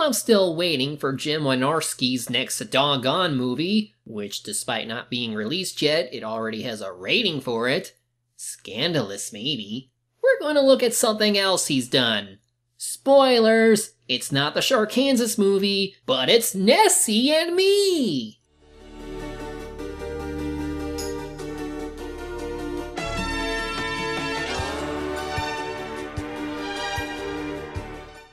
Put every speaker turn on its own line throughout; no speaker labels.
I'm still waiting for Jim Wynorski's next doggone movie, which despite not being released yet, it already has a rating for it. Scandalous, maybe. We're going to look at something else he's done. Spoilers! It's not the Shark Kansas movie, but it's Nessie and Me!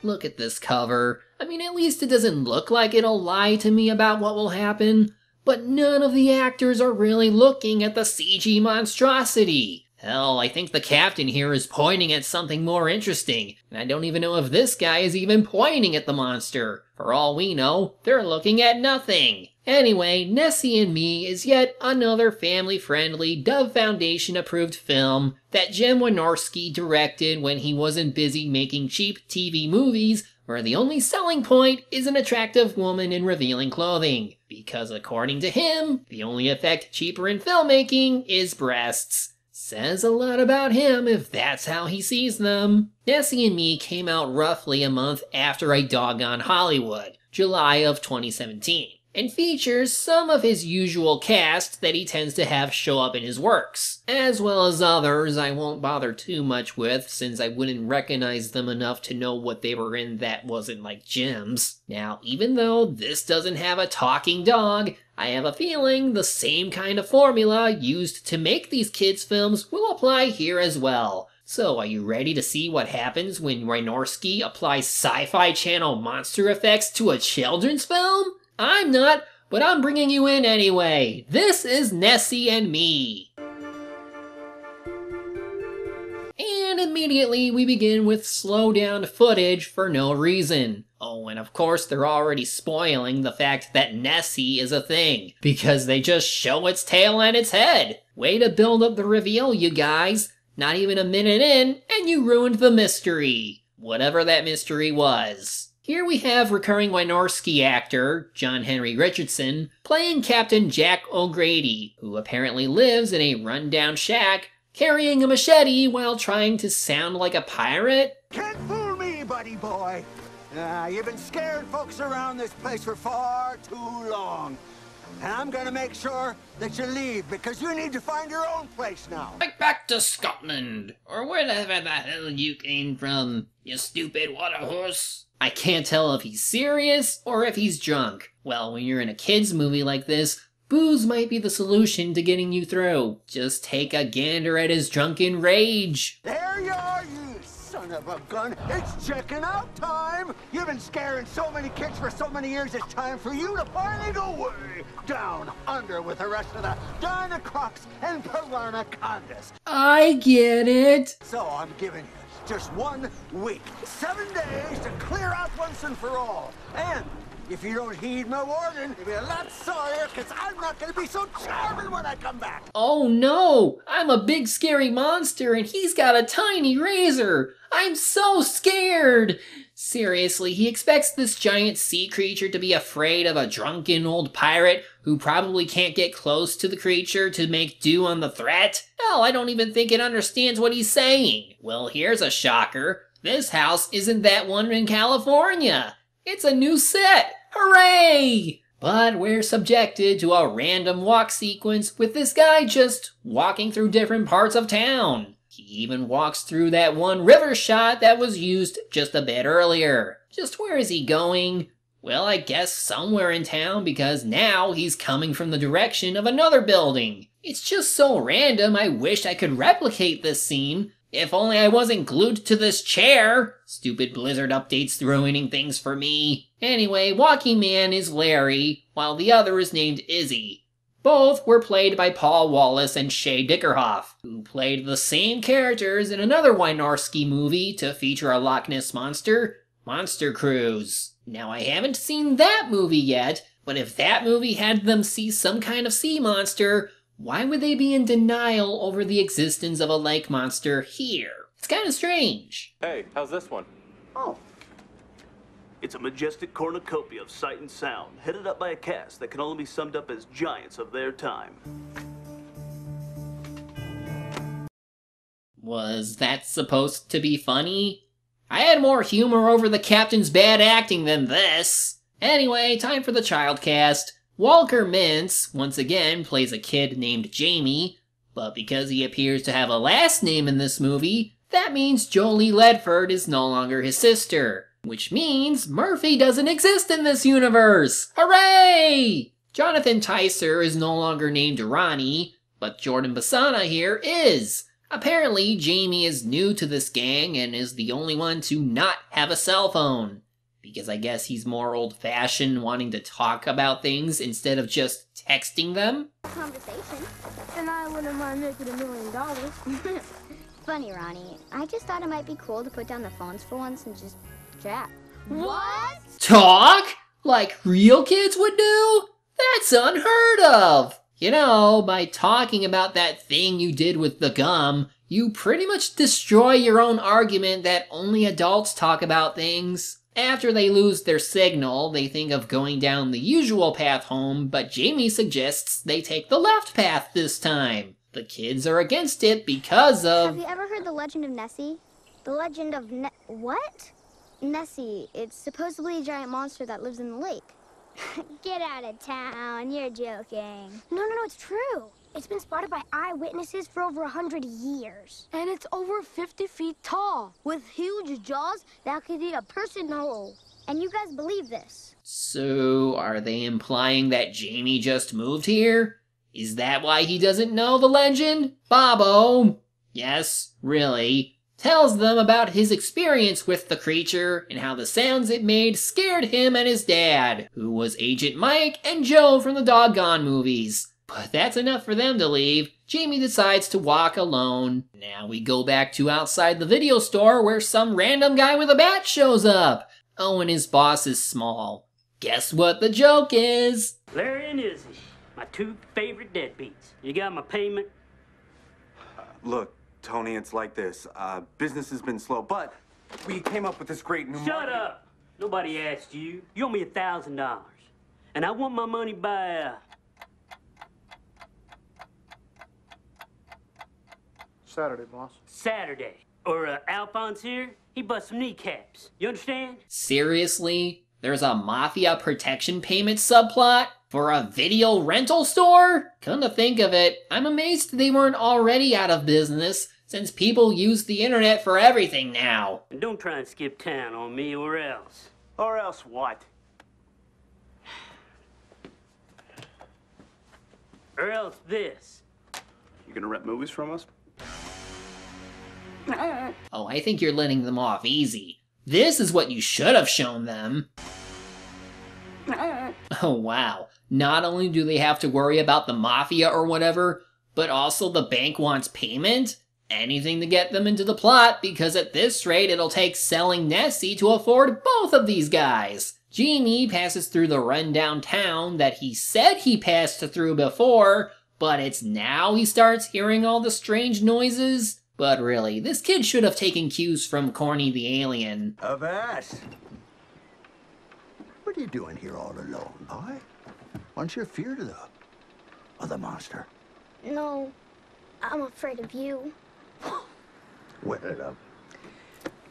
Look at this cover. I mean, at least it doesn't look like it'll lie to me about what will happen. But none of the actors are really looking at the CG monstrosity. Hell, I think the captain here is pointing at something more interesting, and I don't even know if this guy is even pointing at the monster. For all we know, they're looking at nothing. Anyway, Nessie and Me is yet another family-friendly, Dove Foundation-approved film that Jim Wynorski directed when he wasn't busy making cheap TV movies where the only selling point is an attractive woman in revealing clothing. Because according to him, the only effect cheaper in filmmaking is breasts. Says a lot about him if that's how he sees them. Nessie and Me came out roughly a month after I Doggone Hollywood, July of 2017, and features some of his usual cast that he tends to have show up in his works, as well as others I won't bother too much with since I wouldn't recognize them enough to know what they were in that wasn't like Jim's. Now, even though this doesn't have a talking dog, I have a feeling the same kind of formula used to make these kids' films will apply here as well. So, are you ready to see what happens when Wynorski applies Sci-Fi Channel monster effects to a children's film? I'm not, but I'm bringing you in anyway. This is Nessie and Me. And immediately we begin with slow-down footage for no reason. Oh, and of course they're already spoiling the fact that Nessie is a thing, because they just show its tail and its head. Way to build up the reveal, you guys. Not even a minute in, and you ruined the mystery. Whatever that mystery was. Here we have recurring Wynorski actor, John Henry Richardson, playing Captain Jack O'Grady, who apparently lives in a rundown shack, carrying a machete while trying to sound like a pirate.
Can't fool me, buddy boy. You've been scaring folks around this place for far too long. And I'm gonna make sure that you leave, because you need to find your own place now.
Like back to Scotland, or wherever the hell you came from, you stupid water horse. I can't tell if he's serious or if he's drunk. Well, when you're in a kid's movie like this, booze might be the solution to getting you through. Just take a gander at his drunken rage.
There you are, you son of a gun. It's checking out time. You've been scaring so many kids for so many years, it's time for you to finally go way down under with the rest of the Dynacrocs and Piranhacondas.
I get it.
So I'm giving you just 1 week, 7 days to clear out once and for all. And if you don't heed my warning, you'll be a lot sorrier, because I'm not going to be so charming when I come back.
Oh no! I'm a big scary monster and he's got a tiny razor! I'm so scared! Seriously, he expects this giant sea creature to be afraid of a drunken old pirate who probably can't get close to the creature to make do on the threat? Hell, I don't even think it understands what he's saying. Well, here's a shocker. This house isn't that one in California. It's a new set! Hooray! But we're subjected to a random walk sequence with this guy just walking through different parts of town. He even walks through that one river shot that was used just a bit earlier. Just where is he going? Well, I guess somewhere in town, because now he's coming from the direction of another building. It's just so random, I wish I could replicate this scene. If only I wasn't glued to this chair. Stupid Blizzard updates ruining things for me. Anyway, Walking Man is Larry, while the other is named Izzy. Both were played by Paul Wallace and Shay Dickerhoff, who played the same characters in another Wynorski movie to feature a Loch Ness monster, Monster Cruise. Now, I haven't seen that movie yet, but if that movie had them see some kind of sea monster, why would they be in denial over the existence of a lake monster here? It's kind of strange.
Hey, how's this one?
Oh.
It's a majestic cornucopia of sight and sound, headed up by a cast that can only be summed up as giants of their time.
Was that supposed to be funny? I had more humor over the captain's bad acting than this. Anyway, time for the child cast. Walker Mintz, once again, plays a kid named Jamie, but because he appears to have a last name in this movie, that means Jolie Ledford is no longer his sister. Which means Murphy doesn't exist in this universe! Hooray! Jonathan Tyser is no longer named Ronnie, but Jordan Basana here is. Apparently, Jamie is new to this gang and is the only one to not have a cell phone. Because I guess he's more old-fashioned, wanting to talk about things instead of just texting them.
Conversation. And I wouldn't mind making $1 million. Funny, Ronnie. I just thought it might be cool to put down the phones for once and just chat. What?
Talk? Like real kids would do? That's unheard of! You know, by talking about that thing you did with the gum, you pretty much destroy your own argument that only adults talk about things. After they lose their signal, they think of going down the usual path home, but Jamie suggests they take the left path this time. The kids are against it because of...
Have you ever heard the Legend of Nessie? The Legend of what? Nessie. It's supposedly a giant monster that lives in the lake. Get out of town. You're joking. No, it's true. It's been spotted by eyewitnesses for over 100 years. And it's over 50 feet tall, with huge jaws that could eat a person whole. And you guys believe this?
So, are they implying that Jamie just moved here? Is that why he doesn't know the legend? Bobo, yes, really, tells them about his experience with the creature and how the sounds it made scared him and his dad, who was Agent Mike and Joe from the Doggone movies. But that's enough for them to leave. Jamie decides to walk alone. Now we go back to outside the video store where some random guy with a bat shows up. Oh, and his boss is small. Guess what the joke is?
Larry and Izzy, my two favorite deadbeats. You got my payment?
Look, Tony, it's like this. Business has been slow, but we came up with this great new
Shut up! Nobody asked you. You owe me $1,000. And I want my money by,
Saturday, boss.
Saturday. Or, Alphonse here, he bust some kneecaps. You understand?
Seriously? There's a mafia protection payment subplot? For a video rental store? Come to think of it, I'm amazed they weren't already out of business, since people use the internet for everything now.
And don't try and skip town on me or else.
Or else what?
Or else this.
You gonna rent movies from us?
Oh, I think you're letting them off easy. This is what you should have shown them. Oh wow, not only do they have to worry about the mafia or whatever, but also the bank wants payment? Anything to get them into the plot, because at this rate it'll take selling Nessie to afford both of these guys. Jamie passes through the rundown town that he said he passed through before, but it's now he starts hearing all the strange noises. But really, this kid should have taken cues from Corny the Alien.
Avast! What are you doing here all alone, boy? Aren't you afeard of the monster?
No, I'm afraid of you.
Well,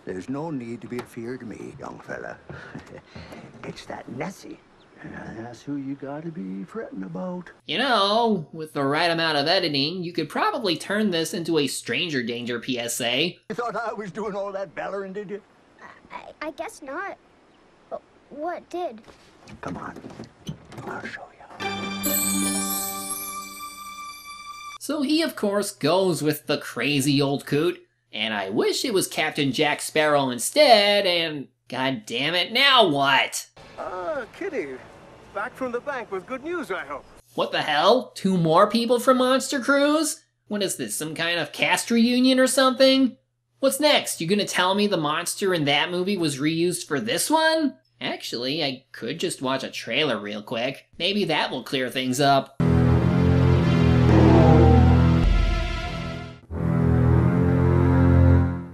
there's no need to be afeard of me, young fella. It's that Nessie. That's who you gotta be fretting about.
You know, with the right amount of editing, you could probably turn this into a stranger danger PSA.
You thought I was doing all that bellering, did you?
I guess not. But what did?
Come on, I'll show you.
So he, of course, goes with the crazy old coot, and I wish it was Captain Jack Sparrow instead, and god damn it, now what?
Kitty. Back from the bank with good news, I hope.
What the hell? 2 more people from Monster Cruise? What is this, some kind of cast reunion or something? What's next? You gonna tell me the monster in that movie was reused for this one? Actually, I could just watch a trailer real quick. Maybe that will clear things up.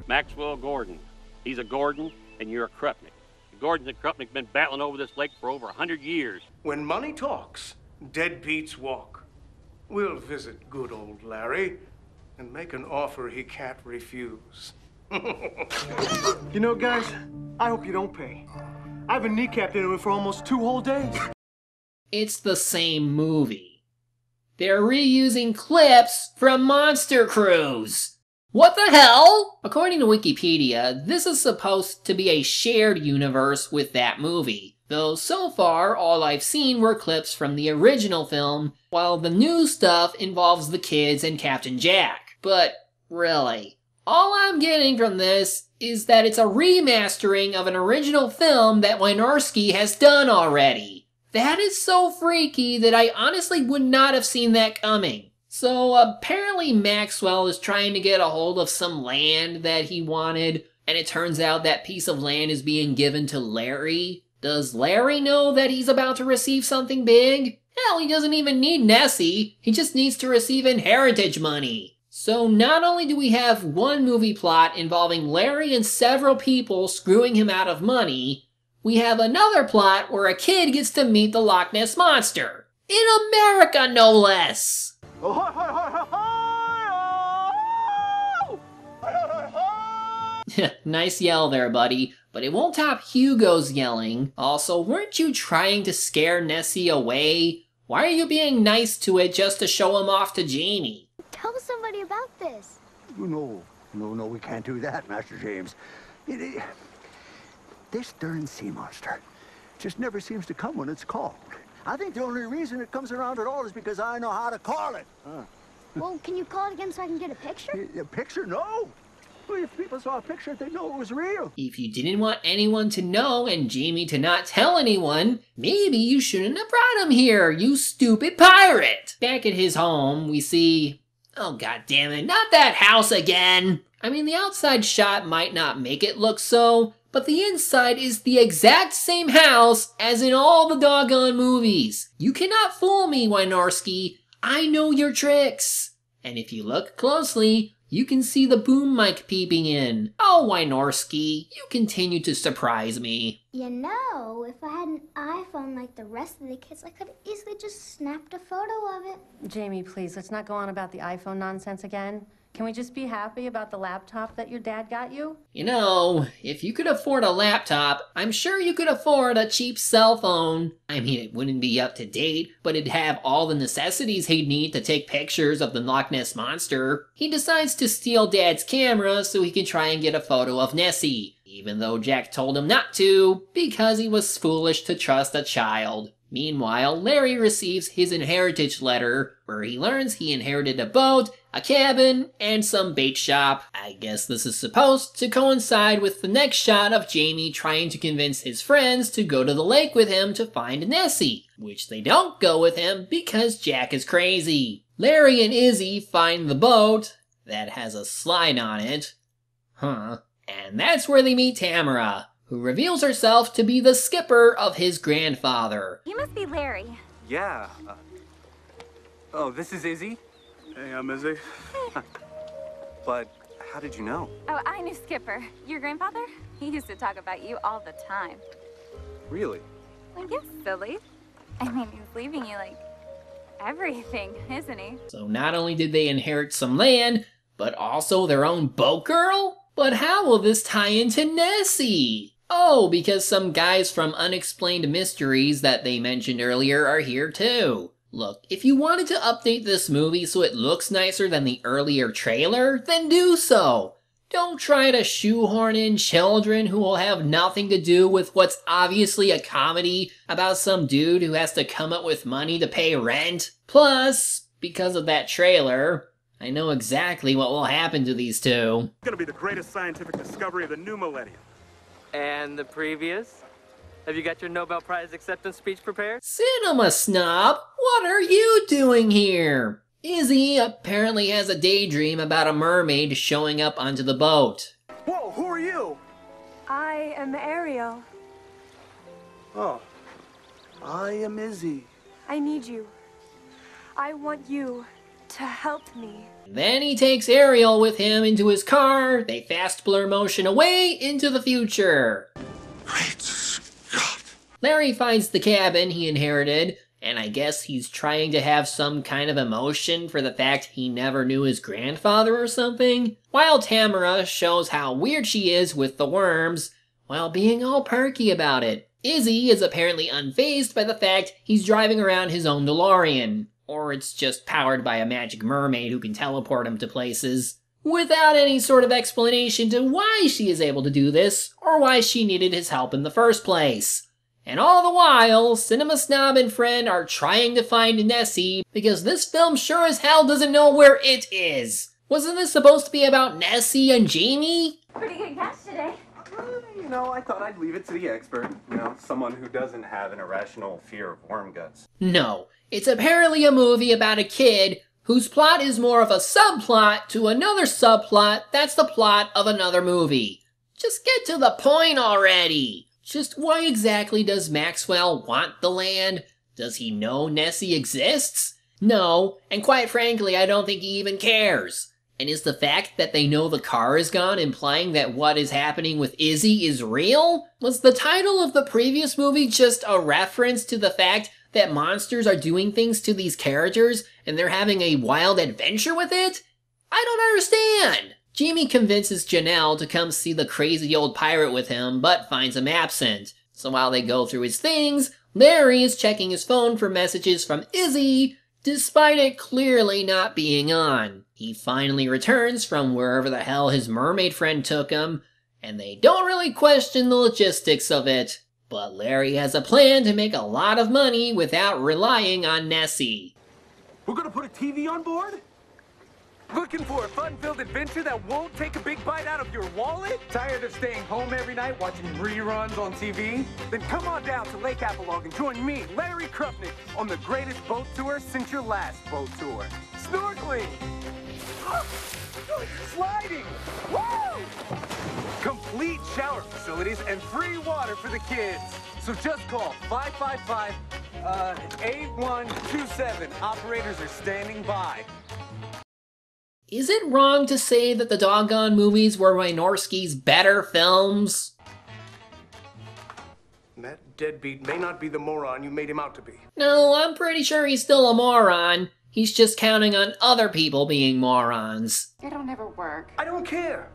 Maxwell Gordon. He's a Gordon, and you're a Krupnik. Gordon and Krupnik have been battling over this lake for over 100 years.
When money talks, deadbeats walk. We'll visit good old Larry and make an offer he can't refuse. You know, guys, I hope you don't pay. I've been kneecapped into it for almost 2 whole days.
It's the same movie. They're reusing clips from Monster Cruise. What the hell? According to Wikipedia, this is supposed to be a shared universe with that movie. Though so far, all I've seen were clips from the original film, while the new stuff involves the kids and Captain Jack. But really, all I'm getting from this is that it's a remastering of an original film that Wynorski has done already. That is so freaky that I honestly would not have seen that coming. So apparently Maxwell is trying to get a hold of some land that he wanted, and it turns out that piece of land is being given to Larry. Does Larry know that he's about to receive something big? Hell, he doesn't even need Nessie. He just needs to receive inheritance money. So not only do we have one movie plot involving Larry and several people screwing him out of money, we have another plot where a kid gets to meet the Loch Ness Monster. In America, no less! Nice yell there, buddy, but it won't top Hugo's yelling. Also, weren't you trying to scare Nessie away? Why are you being nice to it just to show him off to Jamie?
Tell somebody about this.
No, we can't do that, Master James. This darn sea monster just never seems to come when it's called. I think the only reason it comes around at all is because I know how to call it.
Well, can you call it again so I can get a picture?
A picture? No. Well, if people saw a picture, they'd know it was real.
If you didn't want anyone to know and Jamie to not tell anyone, maybe you shouldn't have brought him here, you stupid pirate! Back at his home, we see... Oh, god damn it, not that house again! I mean, the outside shot might not make it look so, but the inside is the exact same house as in all the doggone movies. You cannot fool me, Wynorski. I know your tricks. And if you look closely, you can see the boom mic peeping in. Oh, Wynorski, you continue to surprise me.
You know, if I had an iPhone like the rest of the kids, I could have easily just snapped a photo of it.
Jamie, please, let's not go on about the iPhone nonsense again. Can we just be happy about the laptop that your dad got you?
You know, if you could afford a laptop, I'm sure you could afford a cheap cell phone. I mean, it wouldn't be up to date, but it'd have all the necessities he'd need to take pictures of the Loch Ness Monster. He decides to steal Dad's camera so he can try and get a photo of Nessie, even though Jack told him not to, because he was foolish to trust a child. Meanwhile, Larry receives his inheritance letter, where he learns he inherited a boat, a cabin, and some bait shop. I guess this is supposed to coincide with the next shot of Jamie trying to convince his friends to go to the lake with him to find Nessie, which they don't go with him because Jack is crazy. Larry and Izzy find the boat that has a slide on it. And that's where they meet Tamara, who reveals herself to be the skipper of his grandfather.
You must be Larry.
Yeah. Oh, this is Izzy?
Hey, I'm Izzy.
But how did you know?
Oh, I knew Skipper. Your grandfather? He used to talk about you all the time.
Really?
Well, yes, silly. I mean, he's leaving you, like, everything, isn't he?
So not only did they inherit some land, but also their own boat girl? But how will this tie into Nessie? Oh, because some guys from Unexplained Mysteries that they mentioned earlier are here too. Look, if you wanted to update this movie so it looks nicer than the earlier trailer, then do so. Don't try to shoehorn in children who will have nothing to do with what's obviously a comedy about some dude who has to come up with money to pay rent. Plus, because of that trailer, I know exactly what will happen to these two.
It's gonna be the greatest scientific discovery of the new millennium.
And the previous? Have you got your Nobel Prize acceptance speech prepared?
Cinema snob, what are you doing here? Izzy apparently has a daydream about a mermaid showing up onto the boat.
Whoa, who are you?
I am Ariel.
Oh, I am Izzy.
I need you. I want you to help me.
Then he takes Ariel with him into his car. They fast blur motion away into the future.
Great Scott.
Larry finds the cabin he inherited and I guess he's trying to have some kind of emotion for the fact he never knew his grandfather or something, while Tamara shows how weird she is with the worms, while being all perky about it. Izzy is apparently unfazed by the fact he's driving around his own DeLorean, or it's just powered by a magic mermaid who can teleport him to places, without any sort of explanation to why she is able to do this, or why she needed his help in the first place. And all the while, Cinema Snob and friend are trying to find Nessie because this film sure as hell doesn't know where it is. Wasn't this supposed to be about Nessie and Jamie?
Pretty good catch today.
You know, I thought I'd leave it to the expert. You know, someone who doesn't have an irrational fear of worm guts.
No, it's apparently a movie about a kid whose plot is more of a subplot to another subplot that's the plot of another movie. Just get to the point already! Just why exactly does Maxwell want the land? Does he know Nessie exists? No, and quite frankly, I don't think he even cares. And is the fact that they know the car is gone implying that what is happening with Izzy is real? Was the title of the previous movie just a reference to the fact that monsters are doing things to these characters and they're having a wild adventure with it? I don't understand! Jamie convinces Janelle to come see the crazy old pirate with him, but finds him absent. So while they go through his things, Larry is checking his phone for messages from Izzy, despite it clearly not being on. He finally returns from wherever the hell his mermaid friend took him, and they don't really question the logistics of it. But Larry has a plan to make a lot of money without relying on Nessie.
We're gonna put a TV on board?
Looking for a fun-filled adventure that won't take a big bite out of your wallet? Tired of staying home every night watching reruns on TV?
Then come on down to Lake Apalog and join me, Larry Krupnick, on the greatest boat tour since your last boat tour. Snorkeling! Sliding! Woo! Complete shower facilities and free water for the kids. So just call 555-8127. Operators are standing by.
Is it wrong to say that the doggone movies were Wynorski's better films?
That deadbeat may not be the moron you made him out to be.
No, I'm pretty sure he's still a moron. He's just counting on other people being morons.
It'll never work.
I don't care.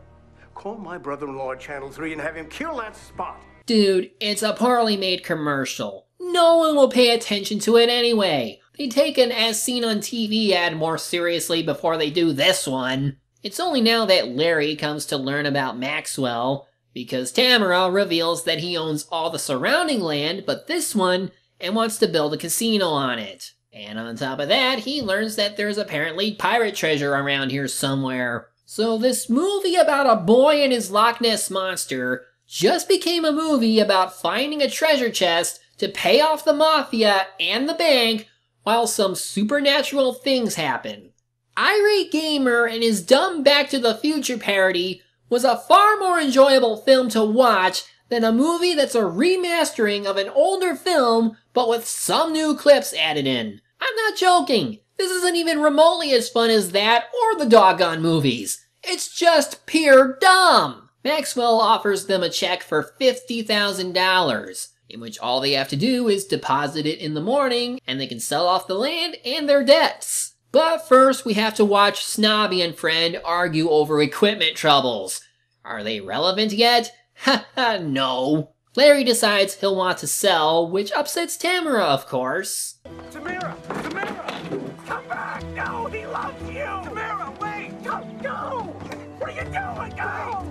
Call my brother-in-law at Channel 3 and have him kill that spot.
Dude, it's a poorly made commercial. No one will pay attention to it anyway. They take an As Seen on TV ad more seriously before they do this one. It's only now that Larry comes to learn about Maxwell, because Tamara reveals that he owns all the surrounding land but this one, and wants to build a casino on it. And on top of that, he learns that there's apparently pirate treasure around here somewhere. So this movie about a boy and his Loch Ness monster just became a movie about finding a treasure chest to pay off the mafia and the bank while some supernatural things happen. Irate Gamer and his dumb Back to the Future parody was a far more enjoyable film to watch than a movie that's a remastering of an older film but with some new clips added in. I'm not joking. This isn't even remotely as fun as that or the doggone movies. It's just pure dumb. Maxwell offers them a check for $50,000. In which all they have to do is deposit it in the morning, and they can sell off the land and their debts. But first, we have to watch Snobby and friend argue over equipment troubles. Are they relevant yet? Haha, no. Larry decides he'll want to sell, which upsets Tamara, of course.
Tamara! Tamara! Come back! No, he loves you! Tamara, wait! Don't go! What are you doing? Go!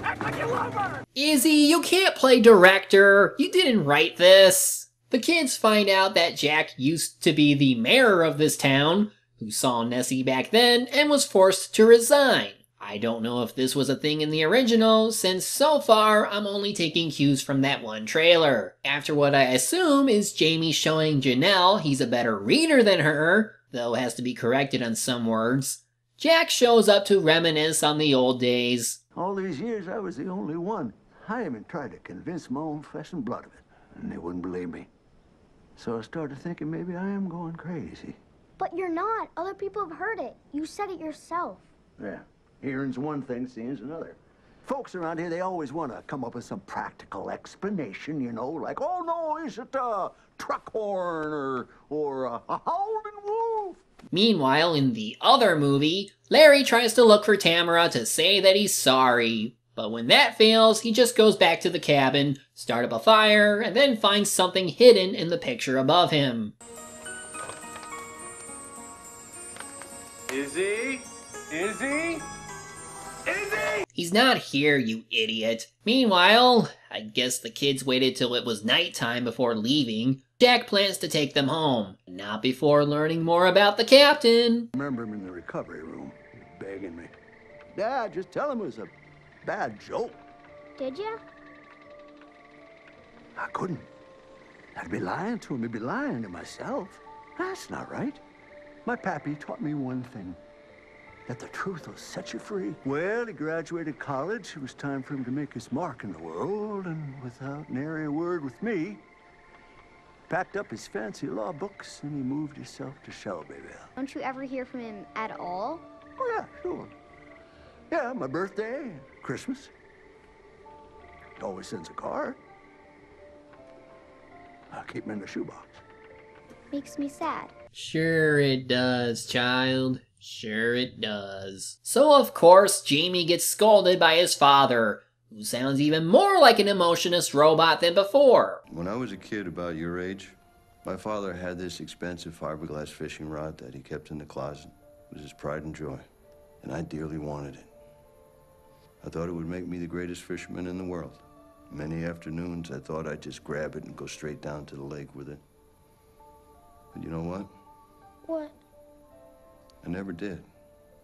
Act like you love her!
Izzy, you can't play director. You didn't write this. The kids find out that Jack used to be the mayor of this town, who saw Nessie back then and was forced to resign. I don't know if this was a thing in the original, since so far I'm only taking cues from that one trailer. After what I assume is Jamie showing Janelle he's a better reader than her, though has to be corrected on some words, Jack shows up to reminisce on the old days.
All these years, I was the only one. I even tried to convince my own flesh and blood of it, and they wouldn't believe me. So I started thinking maybe I am going crazy.
But you're not. Other people have heard it. You said it yourself.
Yeah, hearing's one thing, seeing's another. Folks around here, they always want to come up with some practical explanation, you know, like, oh, no, is it a truck horn or a howling wolf?
Meanwhile, in the other movie, Larry tries to look for Tamara to say that he's sorry. But when that fails, he just goes back to the cabin, start up a fire, and then finds something hidden in the picture above him.
Izzy? Izzy? Izzy!
He's not here, you idiot. Meanwhile, I guess the kids waited till it was nighttime before leaving. Jack plans to take them home, not before learning more about the captain.
I remember him in the recovery room, begging me. Dad, just tell him it was a bad joke.
Did ya?
I couldn't. I'd be lying to him. I'd be lying to myself. That's not right. My pappy taught me one thing, that the truth will set you free. Well, he graduated college. It was time for him to make his mark in the world, and without nary a word with me, packed up his fancy law books and he moved himself to Shelbyville.
Don't you ever hear from him at all?
Oh, yeah, sure. Yeah, my birthday, Christmas. Always sends a card. I keep him in the shoebox.
Makes me sad.
Sure it does, child. Sure it does. So of course, Jamie gets scolded by his father, who sounds even more like an emotionless robot than before.
When I was a kid about your age, my father had this expensive fiberglass fishing rod that he kept in the closet. It was his pride and joy, and I dearly wanted it. I thought it would make me the greatest fisherman in the world. Many afternoons, I thought I'd just grab it and go straight down to the lake with it. But you know what?
What?
I never did,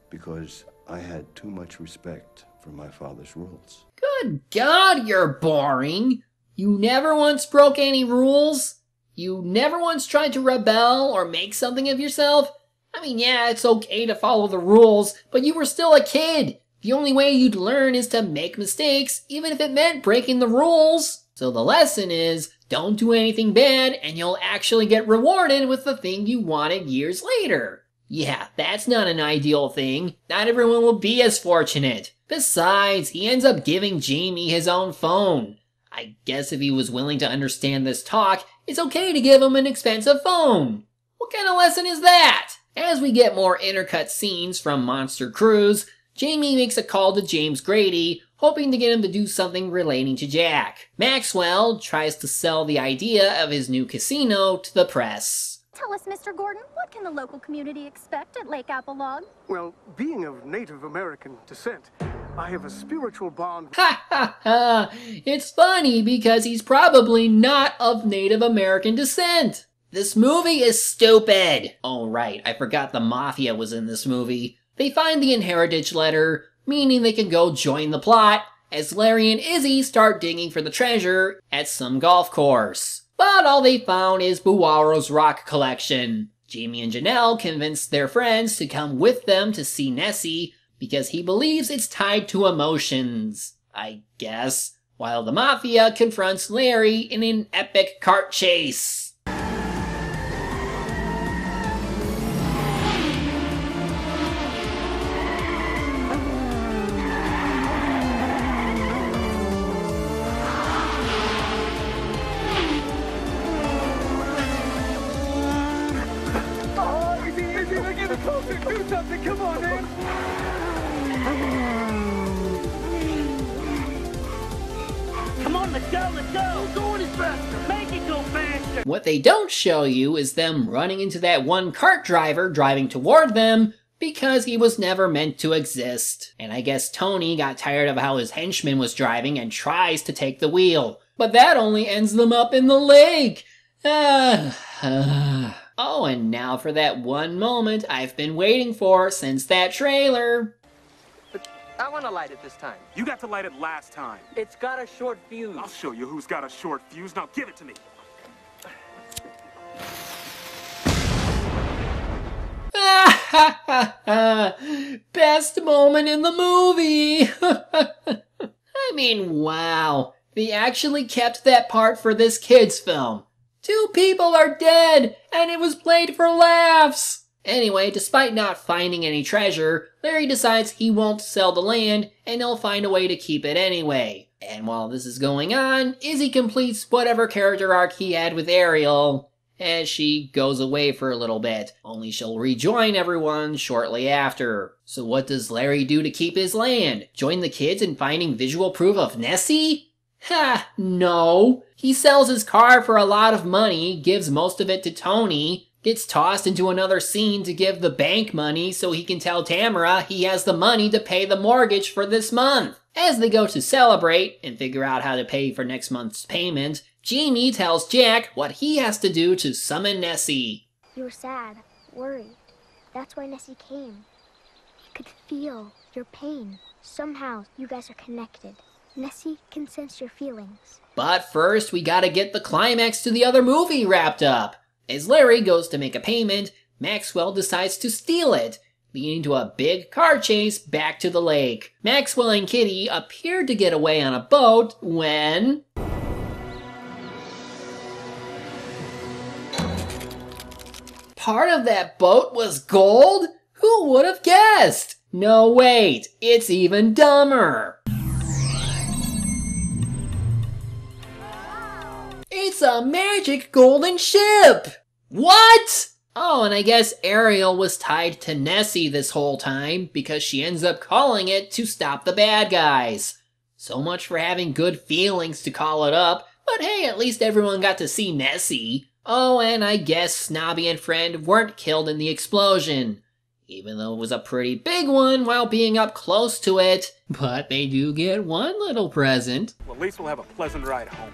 because I had too much respect for my father's rules.
Good God, you're boring. You never once broke any rules? You never once tried to rebel or make something of yourself? I mean, yeah, it's okay to follow the rules, but you were still a kid. The only way you'd learn is to make mistakes, even if it meant breaking the rules. So the lesson is, don't do anything bad and you'll actually get rewarded with the thing you wanted years later. Yeah, that's not an ideal thing. Not everyone will be as fortunate. Besides, he ends up giving Jamie his own phone. I guess if he was willing to understand this talk, it's okay to give him an expensive phone. What kind of lesson is that? As we get more intercut scenes from Monster Cruise, Jamie makes a call to James Grady, hoping to get him to do something relating to Jack. Maxwell tries to sell the idea of his new casino to the press.
Tell us, Mr. Gordon, what can the local community expect at Lake Apalog?
Well, being of Native American descent, I have a spiritual bond.
Ha ha ha! It's funny because he's probably not of Native American descent. This movie is stupid. Oh right, I forgot the Mafia was in this movie. They find the inheritance letter, meaning they can go join the plot, as Larry and Izzy start digging for the treasure at some golf course. But all they found is Buwaro's rock collection. Jamie and Janelle convince their friends to come with them to see Nessie because he believes it's tied to emotions, I guess, while the Mafia confronts Larry in an epic cart chase.
Do something, come on, man!
Come on, let's go! Go any faster! Make it go faster!
What they don't show you is them running into that one cart driver driving toward them because he was never meant to exist. And I guess Tony got tired of how his henchman was driving and tries to take the wheel. But that only ends them up in the lake! Oh, and now for that one moment I've been waiting for since that trailer.
But I want to light it this time.
You got to light it last time.
It's got a short fuse.
I'll show you who's got a short fuse. Now give it to me.
Best moment in the movie! I mean, wow. They actually kept that part for this kid's film. 2 people are dead, and it was played for laughs. Anyway, despite not finding any treasure, Larry decides he won't sell the land and he'll find a way to keep it anyway. And while this is going on, Izzy completes whatever character arc he had with Ariel as she goes away for a little bit, only she'll rejoin everyone shortly after. So what does Larry do to keep his land? Join the kids in finding visual proof of Nessie? Ha, no. He sells his car for a lot of money, gives most of it to Tony, gets tossed into another scene to give the bank money so he can tell Tamara he has the money to pay the mortgage for this month. As they go to celebrate and figure out how to pay for next month's payment, Jamie tells Jack what he has to do to summon Nessie.
You were sad, worried. That's why Nessie came. He could feel your pain. Somehow, you guys are connected. Nessie can sense your feelings.
But first, we gotta get the climax to the other movie wrapped up. As Larry goes to make a payment, Maxwell decides to steal it, leading to a big car chase back to the lake. Maxwell and Kitty appeared to get away on a boat when... part of that boat was gold? Who would have guessed? No, wait, it's even dumber. It's a magic golden ship! What? Oh, and I guess Ariel was tied to Nessie this whole time because she ends up calling it to stop the bad guys. So much for having good feelings to call it up, but hey, at least everyone got to see Nessie. Oh, and I guess Snobby and Friend weren't killed in the explosion, even though it was a pretty big one while being up close to it. But they do get one little present.
Well, at least we'll have a pleasant ride home.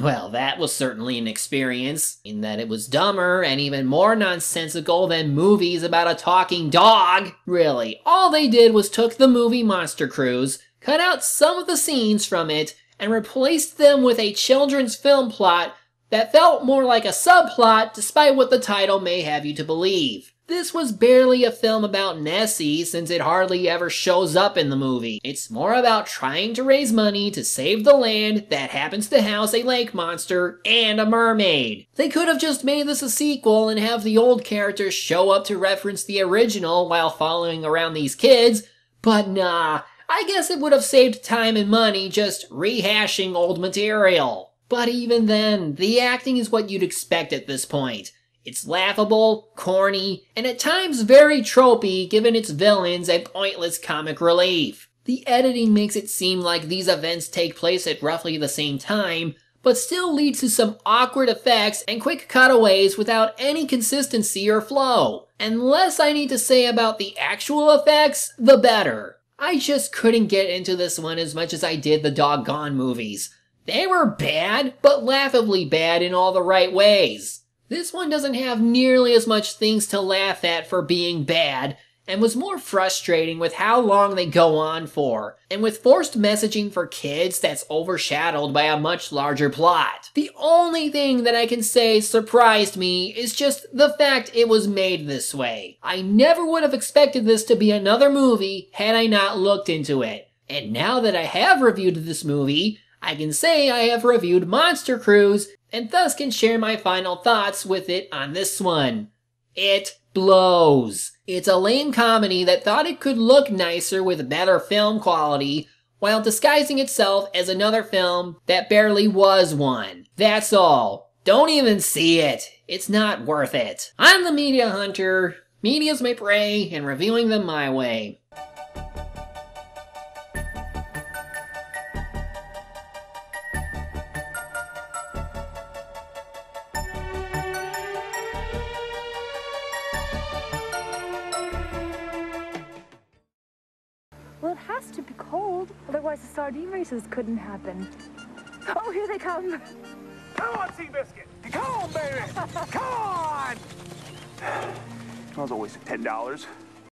Well, that was certainly an experience, in that it was dumber and even more nonsensical than movies about a talking dog. Really, all they did was took the movie Monster Cruise, cut out some of the scenes from it, and replaced them with a children's film plot that felt more like a subplot despite what the title may have you to believe. This was barely a film about Nessie since it hardly ever shows up in the movie. It's more about trying to raise money to save the land that happens to house a lake monster and a mermaid. They could have just made this a sequel and have the old characters show up to reference the original while following around these kids, but nah, I guess it would have saved time and money just rehashing old material. But even then, the acting is what you'd expect at this point. It's laughable, corny, and at times very tropey given its villains and pointless comic relief. The editing makes it seem like these events take place at roughly the same time, but still leads to some awkward effects and quick cutaways without any consistency or flow. And the less I need to say about the actual effects, the better. I just couldn't get into this one as much as I did the doggone movies. They were bad, but laughably bad in all the right ways. This one doesn't have nearly as much things to laugh at for being bad, and was more frustrating with how long they go on for, and with forced messaging for kids that's overshadowed by a much larger plot. The only thing that I can say surprised me is just the fact it was made this way. I never would have expected this to be another movie had I not looked into it. And now that I have reviewed this movie, I can say I have reviewed Monster Cruise, and thus can share my final thoughts with it on this one. It blows. It's a lame comedy that thought it could look nicer with better film quality, while disguising itself as another film that barely was one. That's all. Don't even see it. It's not worth it. I'm the Media Hunter. Medias may prey, and reviewing them my way.
Well, it has to be cold, otherwise the sardine races couldn't happen. Oh, here they come.
Come on, Seabiscuit. Come on, baby. Come on. I was always $10.